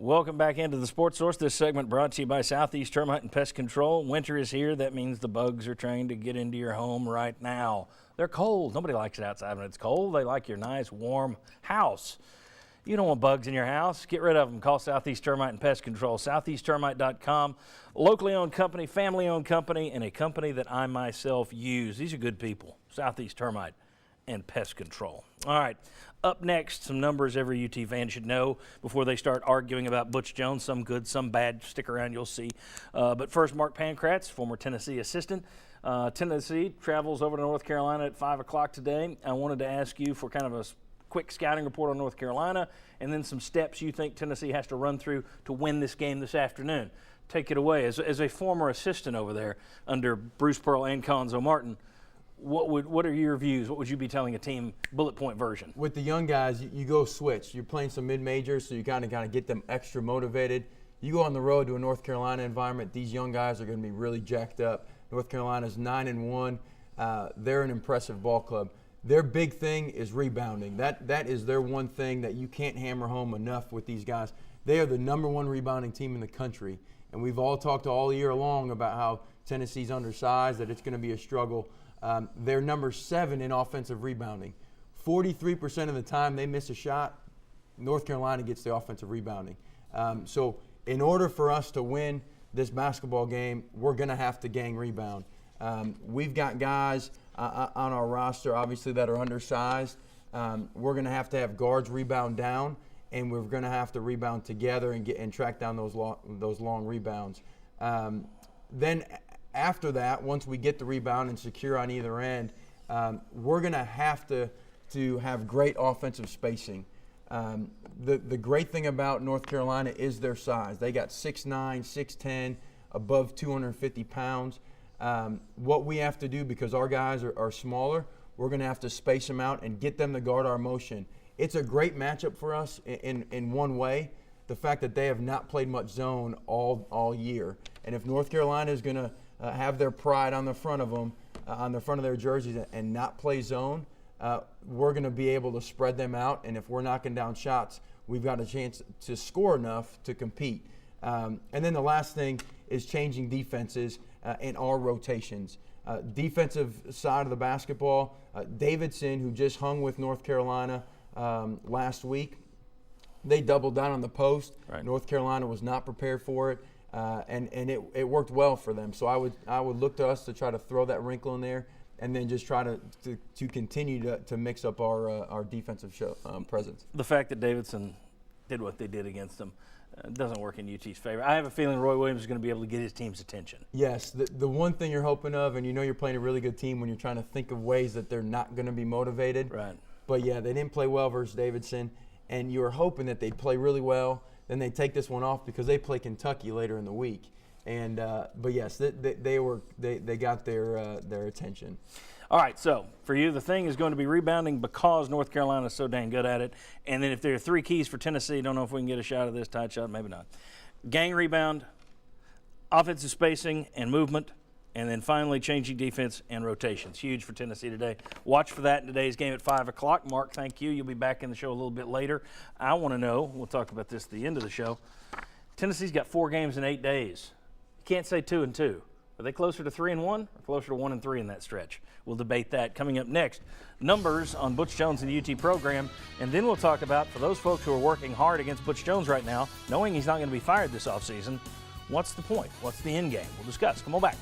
Welcome back into the Sports Source. This segment brought to you by Southeast Termite and Pest Control. Winter is here. That means the bugs are trying to get into your home right now. They're cold. Nobody likes it outside when it's cold. They like your nice, warm house. You don't want bugs in your house. Get rid of them. Call Southeast Termite and Pest Control. SoutheastTermite.com. Locally owned company, family owned company, and a company that I myself use. These are good people. Southeast Termite and Pest Control. All right, up next, some numbers every UT fan should know before they start arguing about Butch Jones. Some good, some bad. Stick around, you'll see. But first, Mark Pankratz, former Tennessee assistant. Tennessee travels over to North Carolina at 5 o'clock today. I wanted to ask you for kind of a quick scouting report on North Carolina and then some steps you think Tennessee has to run through to win this game this afternoon. Take it away. As a former assistant over there under Bruce Pearl and Conzo Martin, what are your views? What would you be telling a team bullet point version? With the young guys, you go switch. You're playing some mid-majors, so you kind of get them extra motivated. You go on the road to a North Carolina environment, these young guys are going to be really jacked up. North Carolina's 9-1. They're an impressive ball club. Their big thing is rebounding. That is their one thing that you can't hammer home enough with these guys. They are the #1 rebounding team in the country, and we've all talked all year long about how Tennessee's undersized, that it's going to be a struggle. They're number 7 in offensive rebounding. 43% of the time they miss a shot, North Carolina gets the offensive rebounding. So in order for us to win this basketball game, we're going to have to gang rebound. We've got guys on our roster, obviously, that are undersized. We're going to have guards rebound down, and we're going to have to rebound together and track down those long rebounds. Then after that, once we get the rebound and secure on either end, we're going to have great offensive spacing. The great thing about North Carolina is their size. They got 6'9", 6'10", above 250 pounds. What we have to do, because our guys are smaller, we're going to have to space them out and get them to guard our motion. It's a great matchup for us in one way, the fact that they have not played much zone all year. And if North Carolina is going to have their pride on the front of them, on the front of their jerseys, and not play zone, we're going to be able to spread them out. And if we're knocking down shots, we've got a chance to score enough to compete. And then the last thing is changing defenses and our rotations. Defensive side of the basketball, Davidson, who just hung with North Carolina last week, they doubled down on the post. Right. North Carolina was not prepared for it. And it worked well for them. So I would look to us to try to throw that wrinkle in there, and then just try to continue to mix up our defensive presence. The fact that Davidson did what they did against them doesn't work in UT's favor. I have a feeling Roy Williams is going to be able to get his team's attention. Yes, the one thing you're hoping of, and you're playing a really good team when you're trying to think of ways that they're not going to be motivated. Right. But yeah, they didn't play well versus Davidson, and you were hoping that they'd play really well. Then they take this one off because they play Kentucky later in the week, and but yes, they got their attention. All right, so for you, the thing is going to be rebounding because North Carolina is so dang good at it. And then if there are 3 keys for Tennessee, don't know if we can get a shot at this tight shot, maybe not. Gang rebound, offensive spacing and movement, and then finally changing defense and rotations. Huge for Tennessee today. Watch for that in today's game at 5 o'clock. Mark, thank you. You'll be back in the show a little bit later. I want to know, we'll talk about this at the end of the show, Tennessee's got 4 games in 8 days. You can't say 2-2. Are they closer to 3-1 or closer to 1-3 in that stretch? We'll debate that coming up next. Numbers on Butch Jones and the UT program, and then we'll talk about, for those folks who are working hard against Butch Jones right now, knowing he's not going to be fired this offseason, what's the point? What's the end game? We'll discuss. Come on back.